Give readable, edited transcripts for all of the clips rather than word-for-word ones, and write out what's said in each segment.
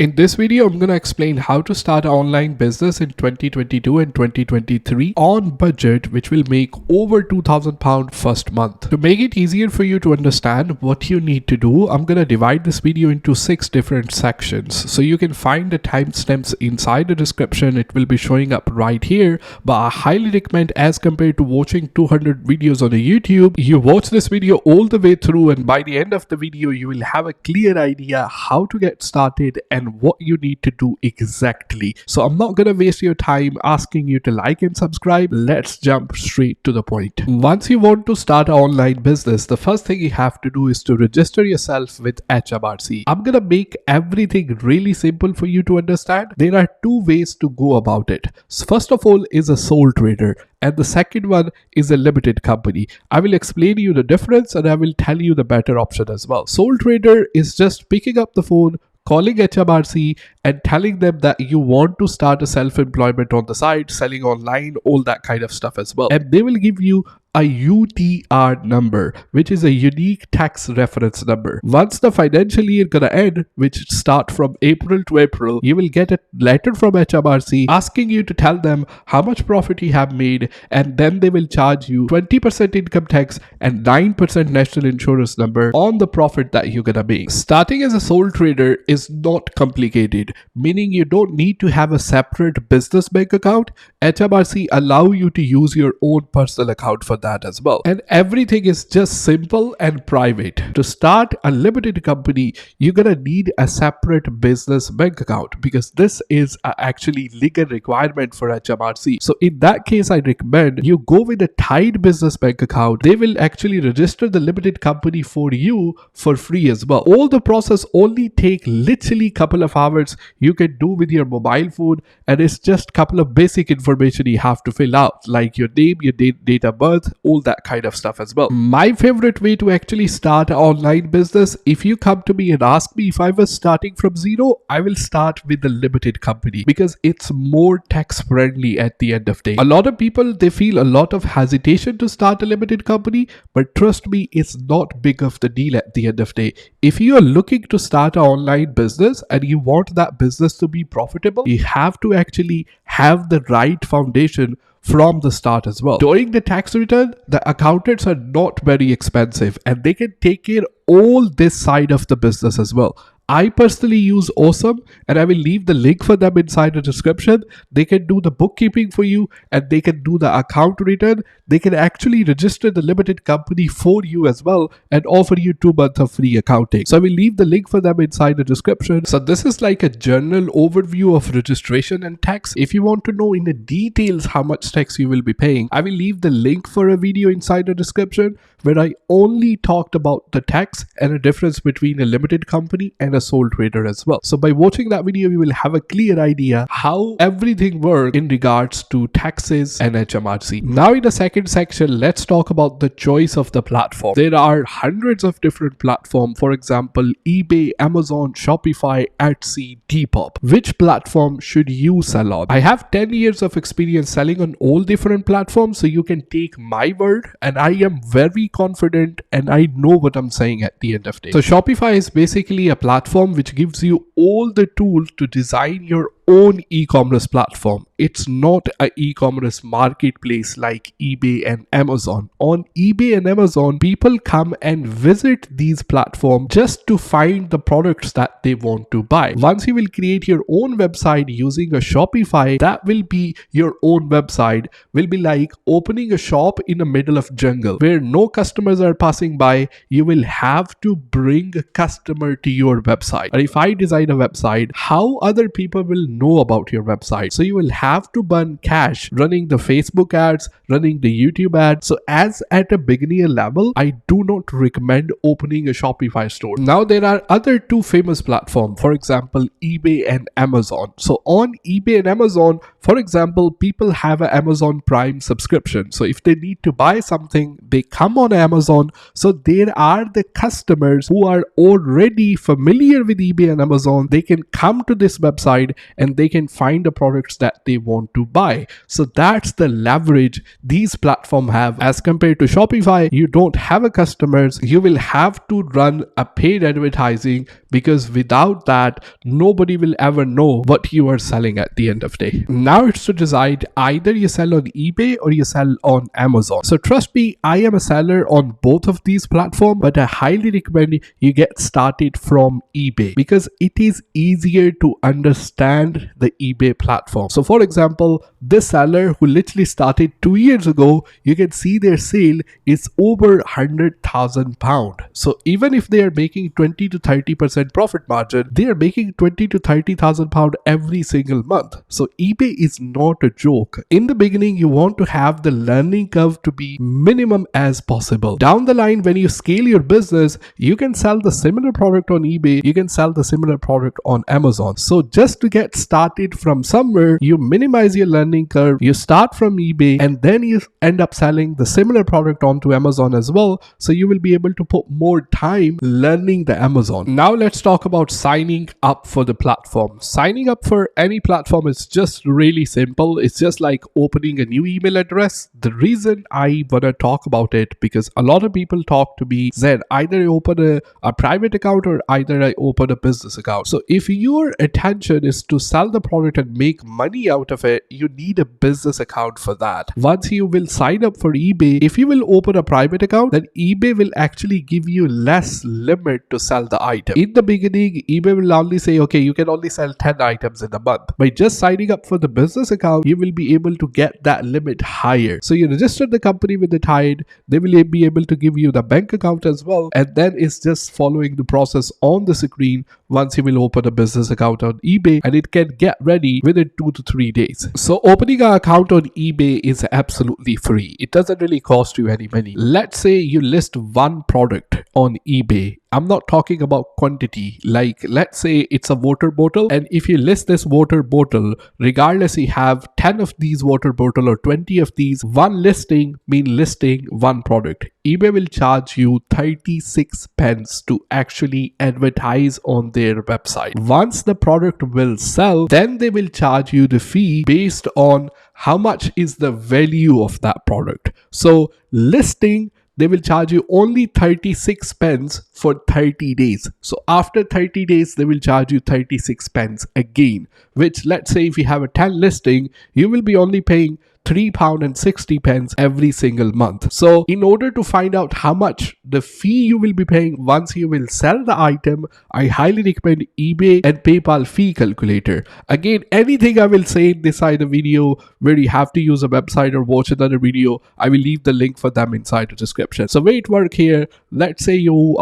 In this video, I'm going to explain how to start an online business in 2022 and 2023 on budget, which will make over £2,000 first month. To make it easier for you to understand what you need to do, I'm going to divide this video into 6 different sections. So you can find the timestamps inside the description. It will be showing up right here, but I highly recommend, as compared to watching 200 videos on a YouTube, you watch this video all the way through, and by the end of the video, you will have a clear idea how to get started and what you need to do exactly. So I'm not gonna waste your time asking you to like and subscribe. Let's jump straight to the point. Once you want to start an online business, the first thing you have to do is to register yourself with HMRC. I'm gonna make everything really simple for you to understand. There are 2 ways to go about it. First of all is a sole trader, and the second one is a limited company. I will explain you the difference and I will tell you the better option as well. Sole trader is just picking up the phone, calling HMRC and telling them that you want to start a self-employment on the side, selling online, all that kind of stuff as well. And they will give you a UTR number, which is a unique tax reference number. Once the financial year gonna end, which start from April to April, you will get a letter from HMRC asking you to tell them how much profit you have made, and then they will charge you 20% income tax and 9% national insurance number on the profit that you're gonna make. Starting as a sole trader is not complicated, meaning you don't need to have a separate business bank account. HMRC allow you to use your own personal account for that as well, and everything is just simple and private. To start a limited company, you're gonna need a separate business bank account because this is actually legal requirement for HMRC. So in that case, I recommend you go with a tied business bank account. They will actually register the limited company for you for free as well. All the process only take literally couple of hours. You can do with your mobile phone, and it's just couple of basic information you have to fill out, like your name, your date of birth, all that kind of stuff as well. My favorite way to actually start an online business, if you come to me and ask me if I was starting from zero, I will start with the limited company because it's more tax friendly at the end of the day. A lot of people, they feel a lot of hesitation to start a limited company, but trust me, it's not big of the deal at the end of the day. If you are looking to start an online business and you want that business to be profitable, you have to actually have the right foundation from the start as well. During the tax return, the accountants are not very expensive and they can take care all this side of the business as well. I personally use Awesome, and I will leave the link for them inside the description. They can do the bookkeeping for you and they can do the account return. They can actually register the limited company for you as well and offer you 2 months of free accounting. So I will leave the link for them inside the description. So this is like a general overview of registration and tax. If you want to know in the details how much tax you will be paying, I will leave the link for a video inside the description where I only talked about the tax and the difference between a limited company and a sole trader as well. So by watching that video, you will have a clear idea how everything works in regards to taxes and HMRC. Now in the second section, let's talk about the choice of the platform. There are hundreds of different platforms. For example, eBay, Amazon, Shopify, Etsy, Depop. Which platform should you sell on? I have 10 years of experience selling on all different platforms, so you can take my word, and I am very confident and I know what I'm saying at the end of the day. So Shopify is basically a platform which gives you all the tools to design your own e-commerce platform. It's not an e-commerce marketplace like eBay and Amazon. On eBay and Amazon, people come and visit these platforms just to find the products that they want to buy. Once you will create your own website using a Shopify, that will be your own website, will be like opening a shop in the middle of jungle where no customers are passing by. You will have to bring a customer to your website. Or if I design a website, how other people will know about your website? So you will have to burn cash running the Facebook ads, running the YouTube ads. So as at a beginner level, I do not recommend opening a Shopify store. Now there are other 2 famous platforms, for example eBay and Amazon. So on eBay and Amazon, for example, people have an Amazon Prime subscription. So if they need to buy something, they come on Amazon. So there are the customers who are already familiar with eBay and Amazon. They can come to this website and and they can find the products that they want to buy. So that's the leverage these platforms have as compared to Shopify. You don't have a customers, you will have to run a paid advertising, because without that nobody will ever know what you are selling at the end of the day. Now it's to decide, either you sell on eBay or you sell on Amazon. So trust me, I am a seller on both of these platforms, but I highly recommend you get started from eBay because it is easier to understand the eBay platform. So for example, this seller who literally started 2 years ago, you can see their sale is over £100,000. So even if they are making 20 to 30% profit margin, they are making 20 to 30,000 pound every single month. So eBay is not a joke. In the beginning, you want to have the learning curve to be minimum as possible. Down the line, when you scale your business, you can sell the similar product on eBay, you can sell the similar product on Amazon. So just to get started from somewhere, you minimize your learning curve, you start from eBay, and then you end up selling the similar product onto Amazon as well. So you will be able to put more time learning the Amazon. Now let's talk about signing up for the platform. Signing up for any platform is just really simple. It's just like opening a new email address. The reason I want to talk about it, because a lot of people talk to me, Zen, either I open a private account or either I open a business account. So if your attention is to sell the product and make money out of it, you need a business account for that. Once you will sign up for eBay, if you will open a private account, then eBay will actually give you less limit to sell the item. In the beginning, eBay will only say, okay, you can only sell 10 items in a month. By just signing up for the business account, you will be able to get that limit higher. So you register the company with the Tide, they will be able to give you the bank account as well, and then it's just following the process on the screen once you will open a business account on eBay, and it can get ready within 2 to 3 days. So opening an account on eBay is absolutely free. It doesn't really cost you any money. Let's say you list one product on eBay. I'm not talking about quantity. Like, let's say it's a water bottle, and if you list this water bottle, regardless you have 10 of these water bottle or 20 of these, one listing mean listing one product. eBay will charge you 36 pence to actually advertise on their website. Once the product will sell, then they will charge you the fee based on how much is the value of that product. So listing, they will charge you only 36 pence for 30 days. So after 30 days, they will charge you 36 pence again, which, let's say if you have a 10 listing, you will be only paying £3.60 every single month. So in order to find out how much the fee you will be paying once you will sell the item, I highly recommend eBay and PayPal fee calculator. Again, anything I will say in this side of the video where you have to use a website or watch another video, I will leave the link for them inside the description. So way it work here, let's say you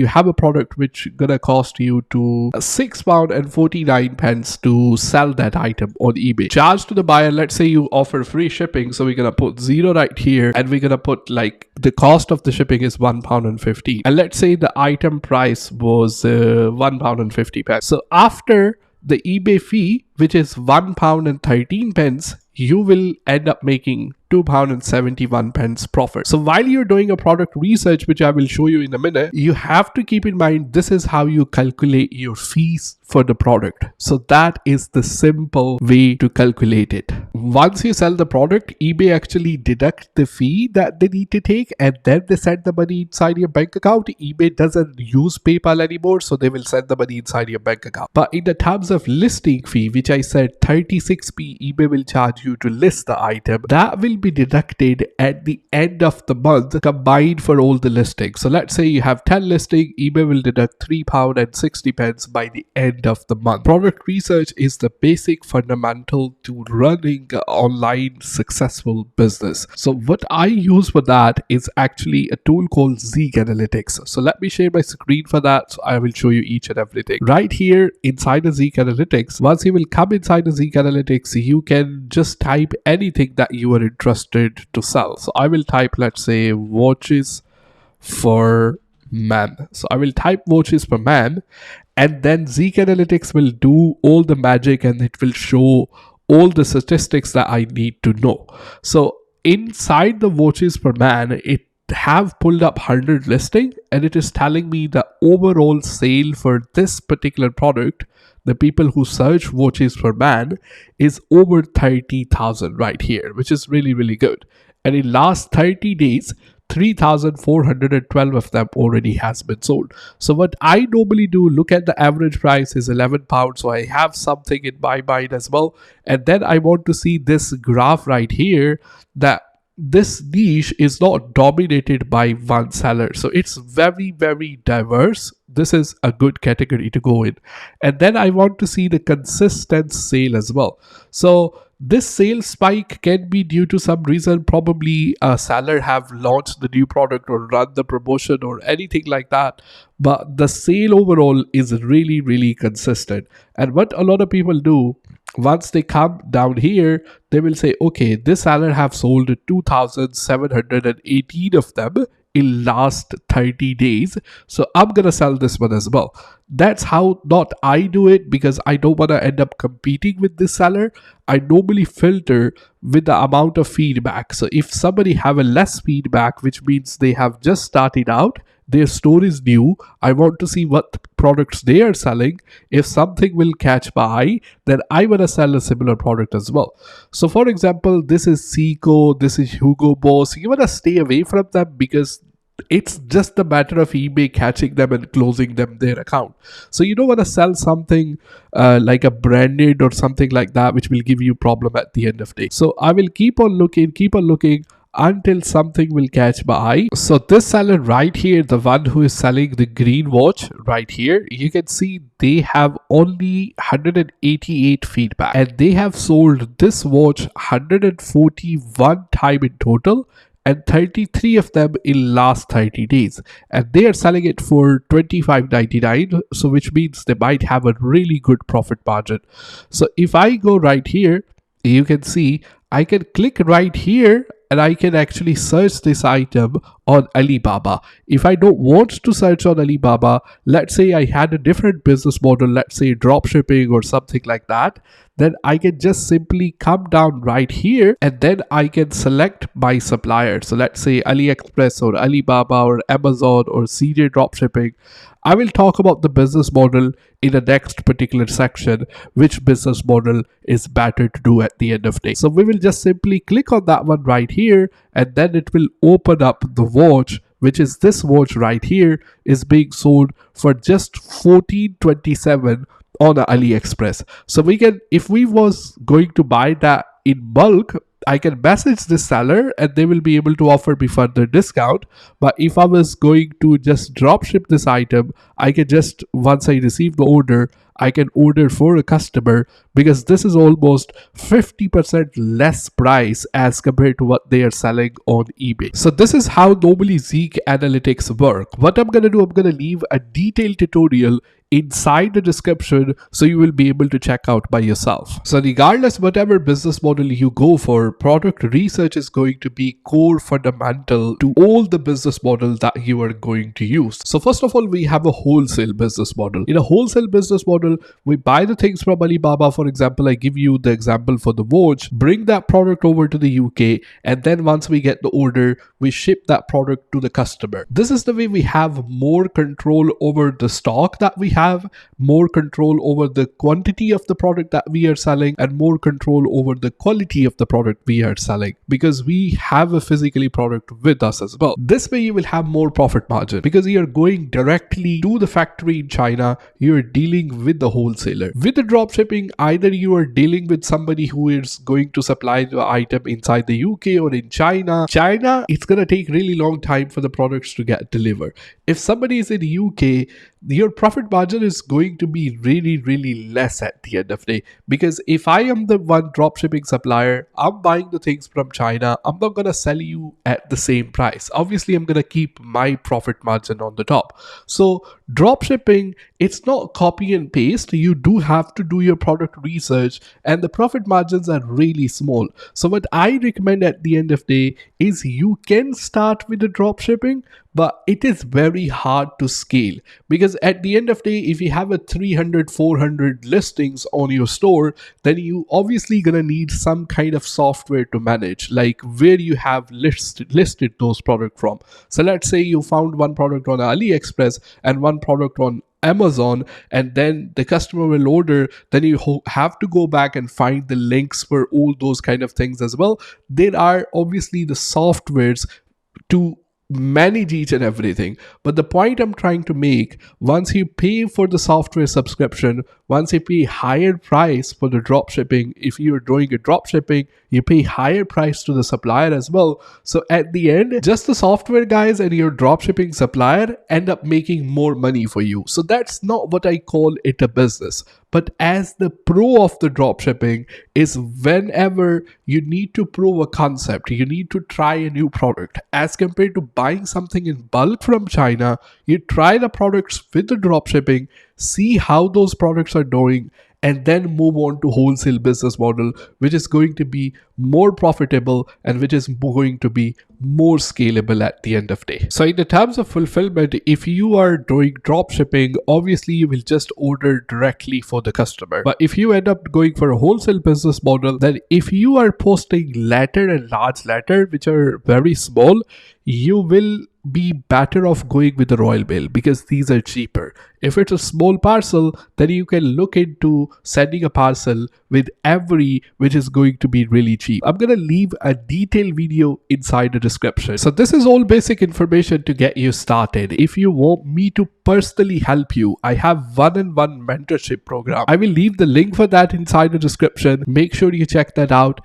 have a product which gonna cost you to £6.49 to sell that item on eBay. Charge to the buyer, let's say you offer free shipping, so we're gonna put 0 right here, and we're gonna put like the cost of the shipping is £1.50, and let's say the item price was £1.50. So after the eBay fee, which is £1.13, you will end up making £2.71 profit. So while you're doing a product research, which I will show you in a minute, you have to keep in mind this is how you calculate your fees for the product. So that is the simple way to calculate it. Once you sell the product, eBay actually deduct the fee that they need to take, and then they send the money inside your bank account. eBay doesn't use PayPal anymore, so they will send the money inside your bank account. But in the terms of listing fee, which I said 36p eBay will charge you to list the item, that will be deducted at the end of the month combined for all the listings. So let's say you have 10 listings, eBay will deduct £3.60 by the end of the month. Product research is the basic fundamental to running an online successful business. So what I use for that is actually a tool called Zik Analytics. So let me share my screen for that. So I will show you each and everything. Right here inside the Zik Analytics, once you will come inside the Zik Analytics, you can just type anything that you are interested to sell. So I will type, let's say, watches for man. So I will type watches for man, and then Zik Analytics will do all the magic and it will show all the statistics that I need to know. So inside the watches per man, it have pulled up 100 listing, and it is telling me the overall sale for this particular product the people who search watches for man, is over 30,000 right here, which is really, really good. And in last 30 days, 3,412 of them already has been sold. So what I normally do, look at the average price is 11 pounds. So I have something in my mind as well. And then I want to see this graph right here, that this niche is not dominated by one seller. So it's very, very diverse. This is a good category to go in. And then I want to see the consistent sale as well. So this sales spike can be due to some reason. Probably a seller have launched the new product or run the promotion or anything like that. But the sale overall is really, really consistent. And what a lot of people do, once they come down here, they will say, okay, this seller have sold 2,718 of them in last 30 days, so I'm gonna sell this one as well. That's how not I do it, because I don't want to end up competing with this seller. I normally filter with the amount of feedback. So if somebody have a less feedback, which means they have just started out, their store is new, I want to see what products they are selling. If something will catch my eye, then I want to sell a similar product as well. So for example, this is Seiko, this is Hugo Boss. You want to stay away from them because it's just a matter of eBay catching them and closing them their account. So you don't want to sell something like a branded or something like that, which will give you problem at the end of the day. So I will keep on looking until something will catch my eye. So this seller right here, the one who is selling the green watch right here, you can see they have only 188 feedback, and they have sold this watch 141 times in total, and 33 of them in last 30 days, and they are selling it for $25.99, so which means they might have a really good profit margin. So if I go right here, you can see I can click right here and I can actually search this item on Alibaba. If I don't want to search on Alibaba, let's say I had a different business model, let's say drop shipping or something like that, then I can just simply come down right here and then I can select my supplier. So let's say AliExpress or Alibaba or Amazon or CJ Dropshipping. I will talk about the business model in the next particular section, which business model is better to do at the end of the day. So we will just simply click on that one right here, and then it will open up the watch, which is this watch right here, is being sold for just $14.27 on AliExpress. So we can, if we was going to buy that in bulk, I can message the seller and they will be able to offer me further discount. But if I was going to just drop ship this item, I can just, once I receive the order, I can order for a customer, because this is almost 50% less price as compared to what they are selling on eBay. So this is how normally Zik Analytics work. What I'm gonna do, I'm gonna leave a detailed tutorial inside the description so you will be able to check out by yourself. So regardless whatever business model you go for, product research is going to be core fundamental to all the business models that you are going to use. So first of all, we have a wholesale business model. In a wholesale business model, we buy the things from Alibaba. For example, I give you the example for the watch, bring that product over to the UK, and then once we get the order, we ship that product to the customer. This is the way we have more control over the stock that we have, more control over the quantity of the product that we are selling, and more control over the quality of the product we are selling, because we have a physically product with us as well. This way you will have more profit margin, because you are going directly to the factory in China, you are dealing with the wholesaler. With the drop shipping, either you are dealing with somebody who is going to supply the item inside the UK or in China. It's gonna take really long time for the products to get delivered. If somebody is in the UK, your profit margin is going to be really, really less at the end of the day, because if I am the one dropshipping supplier, I'm buying the things from China, I'm not gonna sell you at the same price. Obviously, I'm gonna keep my profit margin on the top. So dropshipping, it's not copy and paste. You do have to do your product research, and the profit margins are really small. So what I recommend at the end of the day is you can start with the dropshipping, but it is very hard to scale, because at the end of the day, if you have a 300-400 listings on your store, then you obviously gonna need some kind of software to manage, like where you have listed those products from. So let's say you found one product on AliExpress and one product on Amazon, and then the customer will order, then you have to go back and find the links for all those kind of things as well. There are obviously the softwares to manage each and everything, but the point I'm trying to make, once you pay for the software subscription, once you pay higher price for the drop shipping, if you're doing a drop shipping, you pay higher price to the supplier as well. So at the end, just the software guys and your drop shipping supplier end up making more money for you. So that's not what I call it a business. But as the pro of the drop shipping is whenever you need to prove a concept, you need to try a new product. As compared to buying something in bulk from China, you try the products with the drop shipping, see how those products are doing, and then move on to wholesale business model, which is going to be more profitable and which is going to be more scalable at the end of the day. So in the terms of fulfillment, if you are doing drop shipping, obviously you will just order directly for the customer. But if you end up going for a wholesale business model, then if you are posting letter and large letter, which are very small, you will be better off going with the royal mail because these are cheaper. If it's a small parcel, then you can look into sending a parcel with every, which is going to be really cheap. I'm gonna leave a detailed video inside the description. So this is all basic information to get you started. If you want me to personally help you, I have one-on-one mentorship program. I will leave the link for that inside the description. Make sure you check that out.